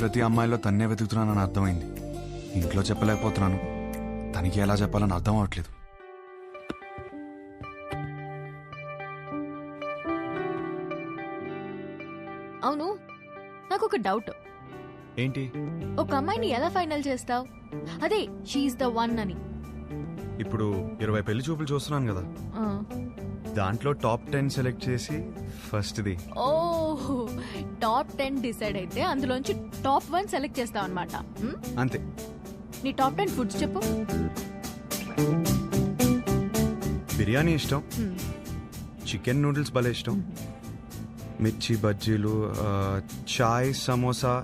ప్రతి అమ్మాయిలో తన్నే వెతుకుతున్నానని అర్థమైంది. ఇంట్లో చెప్పలేకపోతున్నాను, తనకి ఎలా చెప్పాలని అర్థం అవట్లేదు. అవును, నాకు ఒక డౌట్. ఏంటి? ఒక అమ్మాయిని ఎలా ఫైనల్ చేస్తావు? అదే షీఈస్ ద వన్ అని. ఇప్పుడు 20 పెళ్లి చూపులు చూస్తున్నాను కదా, దాంట్లో టాప్ 10 సెలెక్ట్ చేసి ఫస్ట్ది. ఓ, టాప్ 10 డిసైడ్ అయితే అందులోంచి టాప్ 1 సెలెక్ట్ చేస్తావు అనమాట. అంతే. నీ టాప్ 10 ఫుడ్స్ చెప్పు. బిర్యానీ ఇష్టం, చికెన్ నూడిల్స్ భలే ఇష్టం, మిర్చి బజ్జీలు, చాయ్, సమోసా.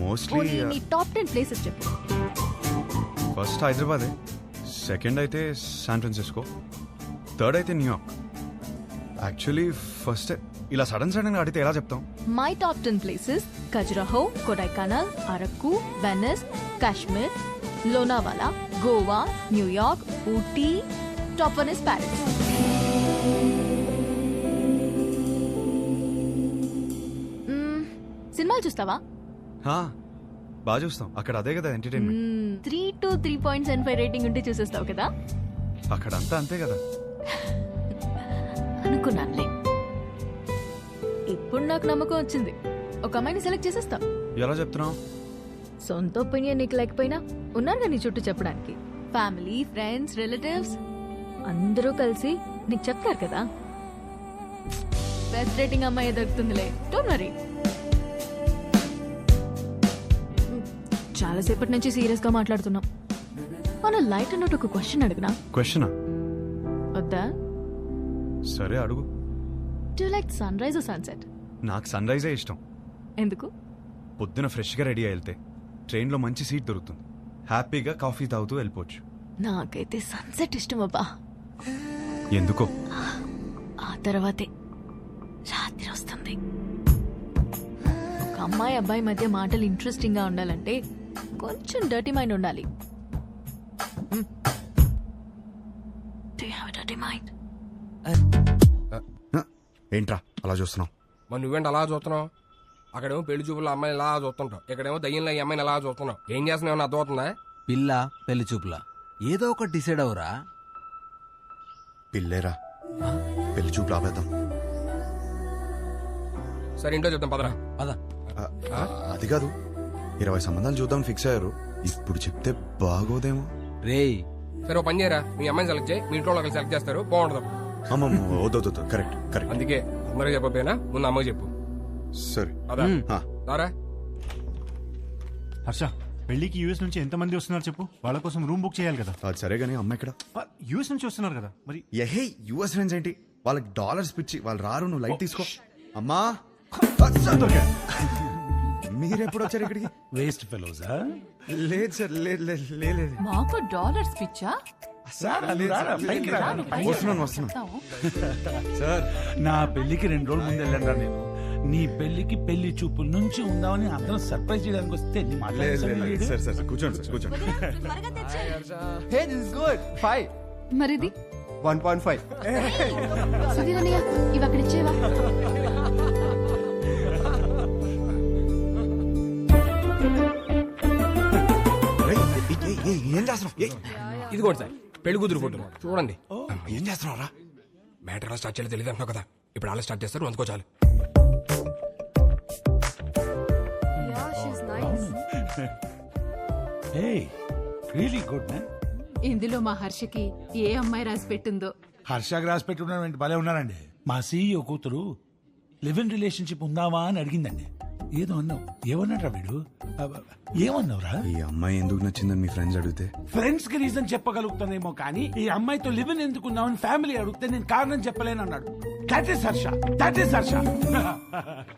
మోస్ట్లీ నీ టాప్ 10 ప్లేసెస్ చెప్పు. ఫస్ట్ హైదరాబాదే, సెకండ్ అయితే శాన్ ఫ్రాన్సిస్కో, థర్డ్ అయితే న్యూయార్క్. యాక్చువల్లీ ఫస్ట్ ఇలా సడన్ గా అడిగితే ఎలా చెప్తాం? My top 10 places: Khajuraho, Kodaikanal, Araku, Venice, Kashmir, Lonavala, Goa, New York, Ooty. Top 1 is Paris. సినిమాలు చూస్తావా? బాగా చూస్తాం, అక్కడ అదే కదా ఎంటర్టైన్మెంట్. 3 to 3.75 రేటింగ్ ఉంటే చూసేస్తావు కదా. అక్కడ అంతా అంతే కదా. అనుకున్నానులే. ఇప్పుడు నాకు నమ్మకం వచ్చింది, ఒక అమ్మాయిని సెలెక్ట్ చేసేస్తావు. ఎలా చెప్తున్నావు? సొంత ఒపీనియన్ నీకు లేకపోయినా ఉన్నారు నీ చుట్టూ చెప్పడానికి. ఫ్యామిలీ, ఫ్రెండ్స్, రిలేటివ్స్ అందరూ కలిసి నీకు చెప్తారు కదా. బెస్ట్ రేటింగ్ అమ్మాయి దొరుకుతుందిలే, డోంట్ వరీ. చాలాసేపటి నుంచి సీరియస్ గా మాట్లాడుతున్నాం. మన లైట్ అన్నట్టు ఒక క్వశ్చన్ అడిగినా? క్వశ్చనా? వద్దా? సరే అడుగు. Do you like sunrise or sunset? నాకు సన్ రైజే ఇష్టం. ఎందుకు? పొద్దున ఫ్రెష్గా రెడీ అయి వెళ్తే ట్రైన్లో మంచి సీట్ దొరుకుతుంది, హ్యాపీగా కాఫీ తాగుతూ వెళ్ళిపోవచ్చు. నాకైతే సన్సెట్ ఇష్టం అబ్బా. ఎందుకో? ఆ తర్వాతే రాత్రి వస్తుంది. ఒక అమ్మాయి అబ్బాయి మధ్య మాటలు ఇంట్రెస్టింగ్ గా ఉండాలంటే కొంచెం డర్టీ మైండ్ ఉండాలి. Do you have a dirty mind? ఏంట్రా అలా చూస్తున్నావు? మరి నువ్వేంటి అలా చూస్తున్నావు? అక్కడేమో పెళ్లి చూపుల అమ్మాయిని ఇలా చూస్తుంటావు, ఇక్కడేమో దయ్యంలో ఈ అమ్మాయిని ఎలా చూస్తున్నావు. ఏం చేస్తున్నావు అర్థం అవుతుందా? పిల్ల పెళ్లి చూపులా ఏదో ఒకటి డిసైడ్ అవరా. పిల్లేరా, పెళ్లి చూపులు ఆపేద్దాం. సరే ఇంట్లో చెప్తాం పదరా. అదా అది కాదు, 20 సంబంధాలు చూద్దాం ఫిక్స్ అయ్యారు. ఇప్పుడు చెప్తే బాగోదేమో. రేయ్ సరే ఓ పని చేయరా, మీ అమ్మాయిని సెలెక్ట్ చేయి, మీ ఇంట్లో ఒకరు సెలెక్ట్ చేస్తారు, బాగుంటుంది. అమ్మమ్మ వద్దు, కరెక్ట్ కరెక్ట్. అందుకే అందరూ చెప్పకపోయినా ముందు అమ్మకి చెప్పు. సరే అదా దారా. హర్ష, పెళ్లికి యూఎస్ నుంచి ఎంతమంది వస్తున్నారు చెప్పు, వాళ్ళ కోసం రూమ్ బుక్ చేయాలి కదా. అది సరే కానీ అమ్మ ఇక్కడ యూఎస్ నుంచి వస్తున్నారు కదా మరి. ఎహే, యుఎస్ ఫ్రెండ్స్ ఏంటి, వాళ్ళకి డాలర్స్ పిచ్చి, వాళ్ళు రారు, నువ్వు లైట్ తీసుకో. అమ్మా మీరెప్పుడు వచ్చారు ఇక్కడికి? వేస్ట్ ఫెలోజా? లేదు సార్, లేదు. మాకు డాలర్స్ పిచ్చా? వస్తున్నాను సార్. నా పెళ్లికి 2 రోజుల ముందు వెళ్ళండి నేను. నీ పెళ్లికి పెళ్లి చూపుల నుంచి ఉందామని అందరం సర్ప్రైజ్ చేయడానికి వస్తే నీ మాట్లాడలేదు. సార్ కూర్చోండి. Hey, this is good. 5. మరిది 1.5. సుధీర్ అన్నయ్య, ఇవి అక్కడ ఇచ్చేవా? ఏం చేస్తున్నావు? ఇది కూడా సార్ పెళ్లి కూతురు ఫోటో చూడండి. ఏం చేస్తున్నావు రా? మ్యాటర్ ఎలా స్టార్ట్ చేయాలో తెలియదు అంటున్నావు కదా, ఇప్పుడు అలా స్టార్ట్ చేస్తారు, అందుకో చాలు. Hey, really good man. ఇందులో మా హర్షకి ఏ అమ్మాయి రాసి పెట్టిందో. హర్షకి రాసి పెట్టుకున్నాడు, భలే ఉన్నారండి. మా సీఈఓ కూతురు లివ్ ఇన్ రిలేషన్షిప్ ఉందావా అని అడిగిందండి. ఏదో అన్నావు, ఏమన్నాడ్రా వీడు? ఏమన్నావురా? ఈ అమ్మాయి ఎందుకు నచ్చిందని మీ ఫ్రెండ్స్ అడిగితే ఫ్రెండ్స్ కి రీజన్ చెప్పగలుగుతానేమో కానీ ఈ అమ్మాయితో లివ్ ఇన్ ఎందుకున్నావని ఫ్యామిలీ అడిగితే నేను కారణం చెప్పలేను అన్నాడు. That is Harsha.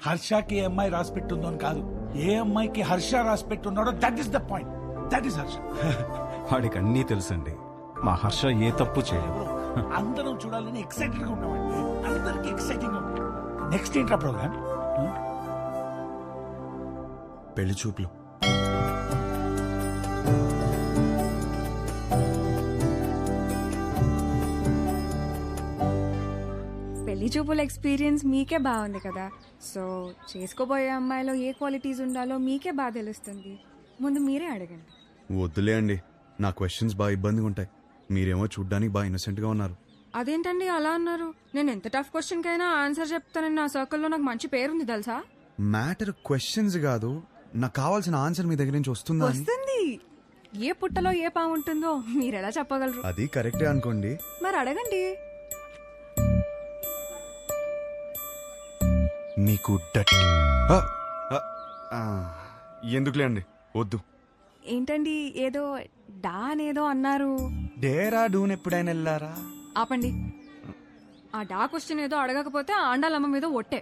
హర్షకి ఏ అమ్మాయి రాసి పెట్టుందో అని కాదు, ఏ అమ్మాయికి హర్ష రాసి పెట్టున్నాడో that is the point. That is Harsha. వాడికి అన్నీ తెలుసండి, మా హర్ష ఏ తప్పు చేయదు. అందరం చూడాలని ఎక్సైటెడ్ గా ఉన్నామండి, అందరికి ఎక్సైటింగ్ గా ఉంది. నెక్స్ట్ ఏంట్రా ప్రోగ్రామ్? పెళ్లి చూపులు. పెళ్లి పెళ్లి చూపుల ఎక్స్పీరియన్స్ మీకే బాగుంది కదా, సో చేసుకోబోయే అమ్మాయిలో ఏ క్వాలిటీస్ ఉండాలో మీకే బాగా తెలుస్తుంది. ముందు మీరే అడగండి. వద్దులే అండి, నా క్వశ్చన్స్ బాగా ఇబ్బందిగా ఉంటాయి. మీరేమో చూడ్డానికి బాగా ఇన్నోసెంట్గా ఉన్నారు. అదేంటండి అలా అన్నారు? నేను ఎంత టఫ్ క్వశ్చన్ కైనా ఆన్సర్ చెప్తానని నా సర్కిల్లో నాకు మంచి పేరుంది తెలుసా. మ్యాటర్ క్వశ్చన్స్ కాదు, నాకు కావాల్సిన ఆన్సర్ మీ దగ్గర నుంచి వస్తుందా అని. వస్తుంది. ఏ పుట్టలో ఏ పాము ఉంటుందో మీరెలా చెప్పగలరు? అది కరెక్టే అనుకోండి. మరి అడగండి. నీకు ఎందుకులే అండి, వద్దు. ఏంటండి ఏదో డా అనేదో అన్నారు? డేరా డూన్ ఎప్పుడైనా వెళ్ళారా? ఆపండి. ఆ డా క్వశ్చన్ ఏదో అడగకపోతే ఆండాలమ్మ మీద ఒట్టే.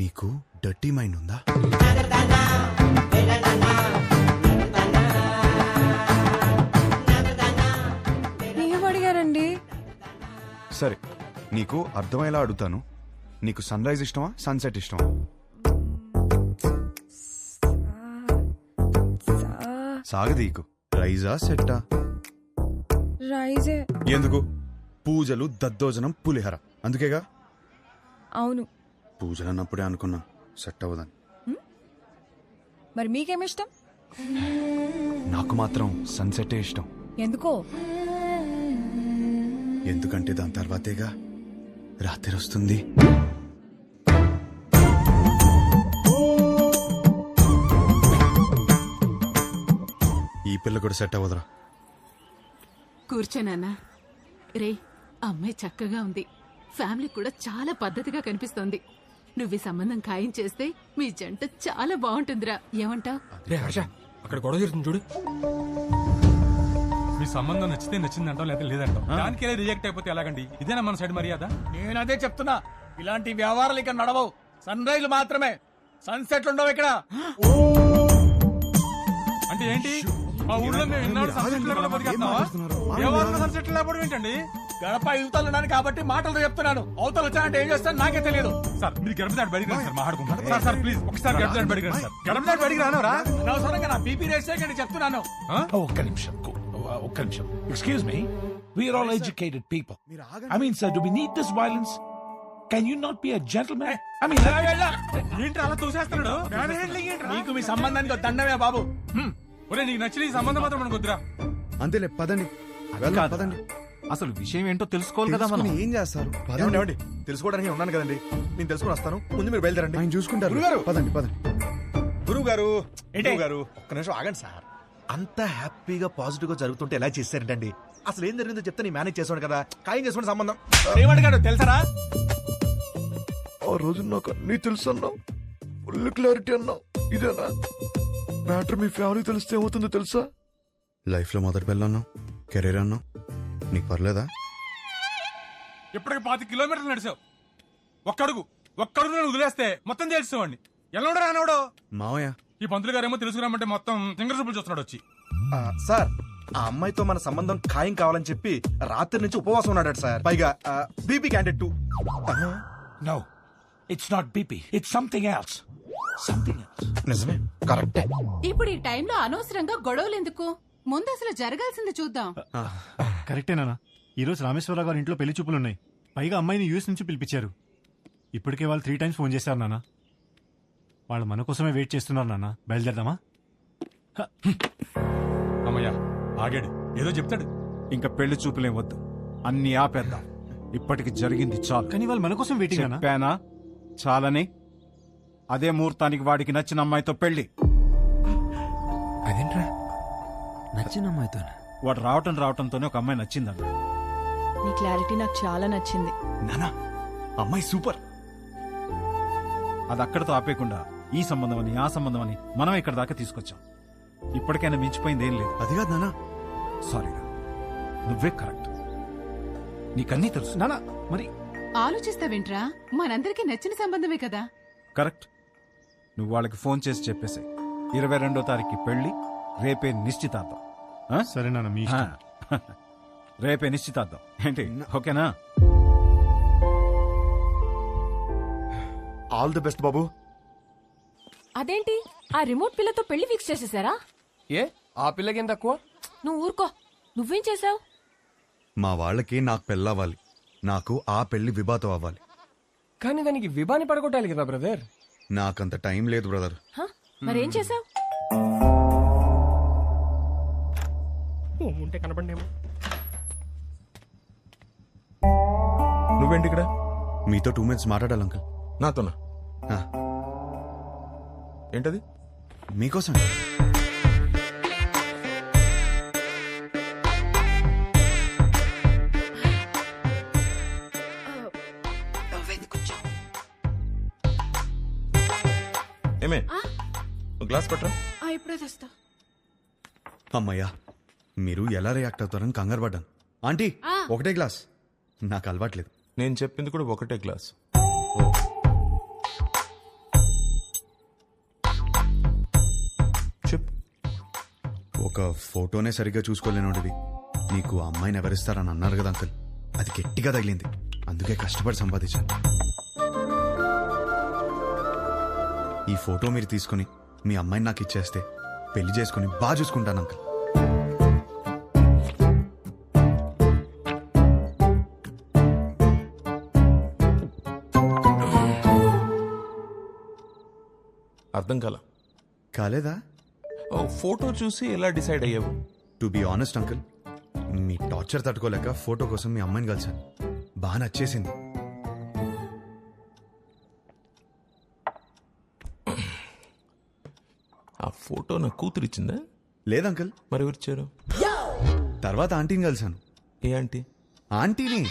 నీకు డర్టీ మైండ్ ఉందా? ఏం అడిగారండి? సరే, నీకు అర్థమయ్యేలా అడుగుతాను. నీకు సన్ రైజ్ ఇష్టమా, సన్సెట్ ఇష్టమా? సాగదీకు. రైజా సెట్టా? రైజే. ఎందుకు? పూజలు, దద్దోజనం, పులిహర అందుకేగా. అవును. పూజలు అన్నప్పుడే అనుకున్నా సెట్ అవ్వదని. మరి మీకేమిష్టం? నాకు మాత్రం సన్సెటే ఇష్టం. ఎందుకో? ఎందుకంటే దాని తర్వాతేగా రాత్రి వస్తుంది. ఈ పిల్ల కూడా సెట్ అవ్వదురా. కూర్చోనన్నా. రే, అమ్మాయి చక్కగా ఉంది. ఫ్యామిలీ కూడా చాలా పద్ధతిగా కనిపిస్తోంది. నువ్వు ఈ సంబంధం ఖాయం చేస్తే మీ జంట చాలా బాగుంటుందిరా. ఏమంటావ్? రే హర్ష, అక్కడ గొడవ జరుగుతుంది చూడు. మీ సంబంధం నచ్చితే నచ్చిందంటాం, లేదా లేదంటాం. దానికే రిజెక్ట్ అయిపోతే ఎలాగండి? ఇదేనా మన సైడ్ మర్యాద? నేను అదే చెప్తున్నా, ఇలాంటి వ్యవహారాలు ఇక్కడ నడవవు. సన్ రైజ్ మాత్రమే, సన్సెట్లు ఉండవు ఇక్కడ. అంటే ఏంటి? మా ఊళ్ళో మేము ఇన్నాళ్ళు సన్సెట్ లేకుండా బతికేస్తున్నావా? దేవాలయంలో సన్సెట్ లేకపోవడం ఏంటండి? గడప యువతలు ఉన్నాను కాబట్టి మాటలతో చెప్తున్నాను. అవతలు వచ్చానంటే ఏం చేస్తాను నాకే తెలియదు. సార్ మీరు గడప దాటి బయటికి రండి సార్, మాట్లాడుకుంటాం. సార్ సార్ ప్లీజ్ ఒకసారి గడప దాటి బయటికి రండి సార్. గడప దాటి బయటికి రానవరా? అనవసరంగా నా బీపీ రేస్ చేయకండి చెప్తున్నాను. ఒక్క నిమిషం. Excuse me, we're all educated people. I mean sir, do we need this violence? Can you not be a gentlemen? I mean ఏంటి అలా చూసేస్తున్నాడు? నీకు మీ సంబంధానికి ఒక దండమే బాబు. ఒరే, నీకు నచ్చిన ఈ సంబంధం మాత్రం మనకు వద్దురా. అంతేలే, పదండి. పదండి. అసలు విషయం ఏంటో తెలుసుకోవాలి కదా మనం. ఏం చేస్తారు? ఏమండి తెలుసుకోవడానికి ఉన్నాను కదండి, నేను తెలుసుకుని వస్తాను. ముందు మీరు బయలుదేరండి. ఆయన చూసుకుంటారు. గురుగారు. పదండి పదండి. గురువు గారు, గురువు గారు ఒక్క నిమిషం ఆగండి సార్. అంత హ్యాపీగా పాజిటివ్ గా జరుగుతుంటే ఎలా చేశారంటండి? అసలు ఏం జరిగిందో చెప్తే నేను మేనేజ్ చేసాను కదా. ఖాయం చేసుకోండి సంబంధం. ఏమడిగాడు తెలుసరా? ఆ రోజు నాకు అన్నీ తెలుసు అన్నావు, ఫుల్ క్లారిటీ అన్నావు. ఇదేనా మ్యాటర్? మీ ఫ్యామిలీ తెలిస్తే ఏమవుతుందో తెలుసా? లైఫ్ లో మొదటి పిల్ల అన్నావు, కెరీర్ అన్నావు, నీకు పర్లేదా? ఇప్పటికి 5 కిలోమీటర్లు నడిచావు. ఒక్కడుగు నేను వదిలేస్తే మొత్తం తెలుసుకోండి. ఎలా రానవడో మావయ్య. ఈ పంతులు గారేమో తెలుసుకురామంటే మొత్తం సింగర్ సూపులు చూస్తున్నాడు వచ్చి. సార్, ఆ అమ్మాయితో మన సంబంధం ఖాయం కావాలని చెప్పి రాత్రి నుంచి ఉపవాసం ఉన్నాడు సార్. పైగా BP candidate 2. No, it's not BP, it's something else. నిజమే, కరెక్టే. ఇప్పుడు ఈ టైంలో అనవసరంగా గొడవలు ఎందుకు? ముందు అసలు జరగాల్సింది చూద్దాం. కరెక్టేనా? ఈ రోజు రామేశ్వరరావు గారి ఇంట్లో పెళ్లి చూపులున్నాయి. పైగా అమ్మాయిని యూఎస్ నుంచి పిలిపించారు. ఇప్పటికే వాళ్ళు 3 times ఫోన్ చేశారు నాన్న. వాళ్ళు మన కోసమే వెయిట్ చేస్తున్నారు నాన్న. బయలుదేరదామా? అమ్మయ్యా, ఆగాడు. ఏదో చెప్తాడు. ఇంకా పెళ్లి చూపులేం వద్దు, అన్ని ఆపేద్దాం. ఇప్పటికి జరిగింది చాలు. కానీ వాళ్ళు మన కోసం వెయిటింగ్ చెప్పానా? చాలని. అదే ముహూర్తానికి వాడికి నచ్చిన అమ్మాయితో పెళ్లి. అదేంట్రా? నచ్చిన అమ్మాయితో వాడు రావటంతోనే ఒక అమ్మాయి నచ్చిందన్న. నీ క్లారిటీ నాకు చాలా నచ్చింది. నానా, అమ్మాయి సూపర్. అది అక్కడితో ఆపేయకుండా ఈ సంబంధం అని ఆ సంబంధం అని మనం ఇక్కడ దాకా తీసుకొచ్చాం. ఇప్పటికైనా మించిపోయింది ఏం లేదు. అది కాదు నానా. సారీరా, నువ్వే కరెక్ట్. నీకన్నీ తెలుసు నానా. మరి ఆలోచిస్తావేంట్రా? మనందరికీ నచ్చిన సంబంధమే కదా. కరెక్ట్. నువ్వు వాళ్ళకి ఫోన్ చేసి చెప్పేసాయి. 22వ తారీఖు పెళ్లి, రేపే నిశ్చితార్థం. సరే నాన్న, మీ ఇష్టం. రేపే నిశ్చితార్థం. ఏంటి, ఓకేనా? ఆల్ ది బెస్ట్ బాబు. అదేంటి, ఆ రిమోట్ పిల్లతో పెళ్లి ఫిక్స్ చేసేసారా? ఏ ఆ పిల్లకి ఏం తక్కువ? నువ్వు ఊరుకో. నువ్వేం చేసావు? మా వాళ్ళకి నాకు పెళ్ళవ్వాలి, నాకు ఆ పెళ్లి విభాతం అవ్వాలి. కానీ దానికి విభాని పడగొట్టాలి కదా బ్రదర్. నాకంత టైం లేదు బ్రదర్. మరేం చేసావు? ఉంటే కనపడేమో. నువ్వేంటి ఇక్కడ? మీతో 2 minutes మాట్లాడాలి అంకుల్. నాతోనా? ఏంటది? మీకోసం. ఏమే గ్లాస్ పట్టరా. ఇప్పుడే తెస్తా. అమ్మయ్యా, మీరు ఎలా రియాక్ట్ అవుతారని కంగారు పడ్డాను. ఆంటీ, ఒకటే గ్లాస్. నాకు అలవాట్లేదు. నేను చెప్పింది కూడా ఒకటే గ్లాస్. చెప్పు. ఒక ఫోటోనే సరిగ్గా చూసుకోలేనోడివి నీకు అమ్మాయిని ఎవరిస్తారని అన్నారు కదా అంకుల్. అది గట్టిగా తగిలింది, అందుకే కష్టపడి సంపాదించాను. ఈ ఫోటో మీరు తీసుకుని మీ అమ్మాయిని నాకు ఇచ్చేస్తే పెళ్లి చేసుకుని బాగా చూసుకుంటాను అంకుల్. అర్థం కాలేదా? ఫోటో చూసి ఎలా డిసైడ్ అయ్యావు? To be honest uncle, me torture తట్టుకోలేక ఫోటో కోసం మీ అమ్మాయిని కలిశాను. బాగా నచ్చేసింది. ఆ ఫోటో నా కూతురు ఇచ్చిందా? లేదు అంకుల్. మరి ఎవరిచ్చారు? తర్వాత ఆంటీని కలిశాను. ఏ ఆంటీ? ఆంటీని.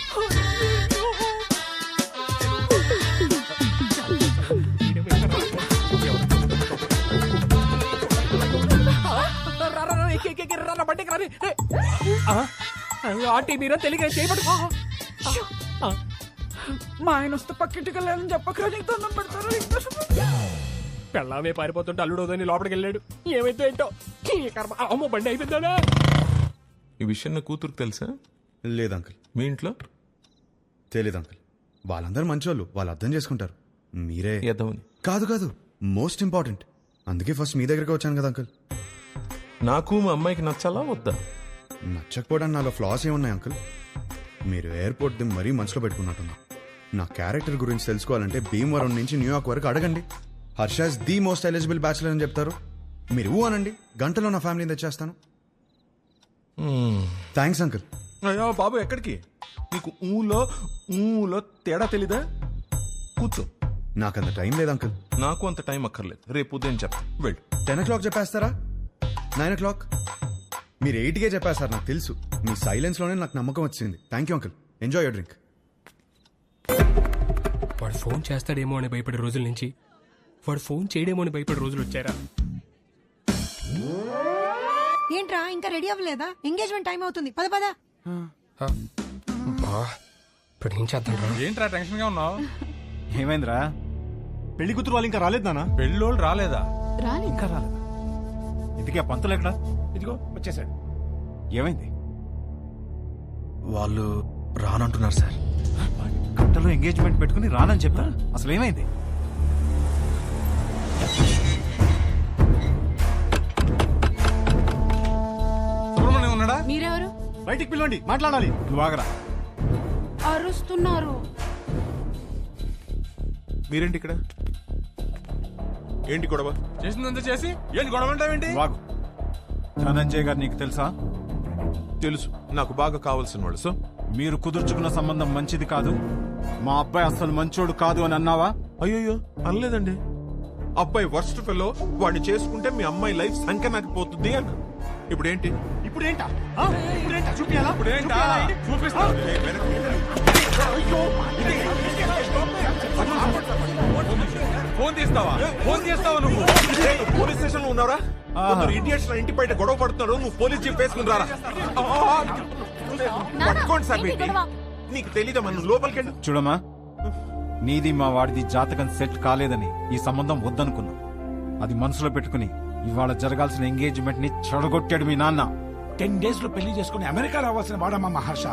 ఆంటీ మీరా తెలియక చేయబడు. మా ఆయన వస్తే పక్కింటికెళ్ళాలని చెప్పకరా, నీకు దండం పెడతారు. పెళ్ళామే పారిపోతుంటే అల్లుడోదని లోపలికి వెళ్ళాడు. ఏమైతే ఏంటో కర్మ. అమ్మో బండి అయిపోయిందా? ఈ విషయం నా కూతురుకు తెలుసా? లేదు అంకుల్. మీ ఇంట్లో? తెలీదు అంకుల్. వాళ్ళందరూ మంచోళ్ళు, వాళ్ళు అర్థం చేసుకుంటారు. మీరే ఎదవని. కాదు కాదు, మోస్ట్ ఇంపార్టెంట్. అందుకే ఫస్ట్ మీ దగ్గరికి వచ్చాను కదా అంకుల్. నాకు మా అమ్మాయికి నచ్చాలా వద్దా? నచ్చకపోవడానికి నాలో ఫ్లాస్ ఏమున్నాయి అంకుల్? మీరు ఎయిర్పోర్ట్ ది మరీ మనసులో పెట్టుకున్నట్టున్నా. నా క్యారెక్టర్ గురించి తెలుసుకోవాలంటే భీమవరం నుంచి న్యూయార్క్ వరకు అడగండి. Harsha is the most eligible bachelor అని చెప్తారు. మీరు ఊ అనండి, గంటలో నా ఫ్యామిలీని తెచ్చేస్తాను. Thanks uncle. అయ్యో బాబు, ఎక్కడికి? నీకు ఊలో తేడా తెలీదా? కూర్చో. నాకంత టైం లేదు అంకుల్. నాకు అంత టైం అక్కర్లేదు. రేపు ఉదయం చెప్తా. వెళ్ళు. 10 o'clock చెప్పేస్తారా? 9 o'clock? మీరు 8కే చెప్పేస్తారు, నాకు తెలుసు. మీ సైలెన్స్లోనే నాకు నమ్మకం వచ్చింది. Thank you uncle. Enjoy your drink. వాడు ఫోన్ చేస్తాడేమో అని భయపడే రోజుల నుంచి వాడు ఫోన్ చేయడేమో అని భయపడే రోజులు వచ్చారా? ఏంట్రా ఇంకా రెడీ అవ్వలేదా? ఎంగేజ్మెంట్ టైం అవుతుంది. పద పద. ఇప్పుడు ఏం చేద్దాం? ఏంట్రా టెన్షన్ గా ఉన్నావు? ఏమైందిరా? పెళ్లి కూతురు వాళ్ళు ఇంకా రాలేదు నాన్న. పెళ్ళోళ్ళు రాలేదా? ఇంకా రాలేదా? ఇందుకే ఆ పంతులు ఎక్కడా? ఇదిగో వచ్చేసాడు. ఏమైంది? వాళ్ళు రానంటున్నారు సార్. గంటలో ఎంగేజ్మెంట్ పెట్టుకుని రానని చెప్తా. అసలు ఏమైంది? సుబ్రహ్మణ్యం ఉన్నాడా? మీరెవరు? బయటికి పిలవండి, మాట్లాడాలి. నువ్వు ఆగరా. అరుస్తున్నారు. మీరేంటి ఇక్కడ? ఏంటి గొడవ? చేసిందంతా చేసి ఏంటి గొడవ అంటావేంటి? వాగు. ధనంజయ్ గారు నీకు తెలుసా? తెలుసు, నాకు బాగా కావాల్సిన వాళ్ళు. సో మీరు కుదుర్చుకున్న సంబంధం మంచిది కాదు, మా అబ్బాయి అసలు మంచోడు కాదు అని అన్నావా? అయ్యో అనలేదండి. అబ్బాయి వర్స్ట్ ఫెలో, వాడిని చేసుకుంటే మీ అమ్మాయి లైఫ్ సంఖ్య నాకు పోతుంది అన్న. ఇప్పుడేంటి? ఇప్పుడేంటా? చూపియాలా? ఇప్పుడేంటా? చూపిస్తా. ఫోన్ తీస్తావా? ఫోన్ చేస్తావా నువ్వు? పోలీస్ స్టేషన్ లో ఉన్నారా? ఇండియన్స్ ఇంటి బయట గొడవ పడుతున్నారు. నువ్వు పోలీస్ జీప్ వేసుకుని రారా? పట్టుకోండి సార్. నీకు తెలీదా? మనం లోపలికి వెళ్ళి చూడమ్మా, నీది మా వాడిది జాతకం సెట్ కాలేదని ఈ సంబంధం వద్దనుకున్నా. అది మనసులో పెట్టుకుని ఇవాళ జరగాల్సిన ఎంగేజ్మెంట్ ని చెడగొట్టాడు మీ నాన్న. 10 days లో పెళ్లి చేసుకుని అమెరికా రావాల్సిన వాడమ్మా మహర్ష.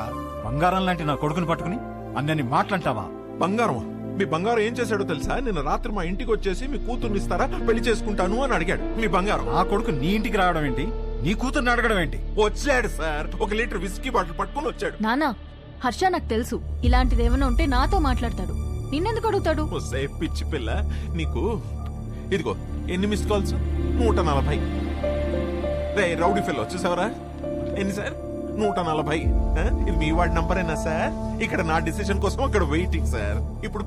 బంగారం లాంటి నా కొడుకుని పట్టుకుని అన్నని మాట్లాంటావా? బంగారం మీ బంగారం ఏం చేశాడో తెలుసా? నిన్న రాత్రి మా ఇంటికి వచ్చేసి మీ కూతుర్ని ఇస్తారా, పెళ్లి చేసుకుంటాను అని అడిగాడు. మీ బంగారం ఆ కొడుకు నీ ఇంటికి రావడం ఏంటి, నీ కూతుర్ని అడగడం ఏంటి? వచ్చాడు సార్, 1 లీటర్ విస్కీ బాటిల్ పట్టుకుని వచ్చాడు. నానా, హర్ష నాకు తెలుసు ఇలాంటిది ఏమైనా ఉంటే నాతో మాట్లాడతాడు, నిన్నెందుకు అడుగుతాడు? వస్తే పిచ్చి పిల్ల నీకు. ఇదిగో ఎన్ని మిస్ కాల్స్? 140. రే రౌడీ ఫెల్లో చూసావరా ఎన్ని సార్? 140. ఇది మీ వాడి నంబరేనా సార్? ఇక్కడ నా డిసిషన్ కోసం అక్కడ వెయిటింగ్ సార్. ఇప్పుడు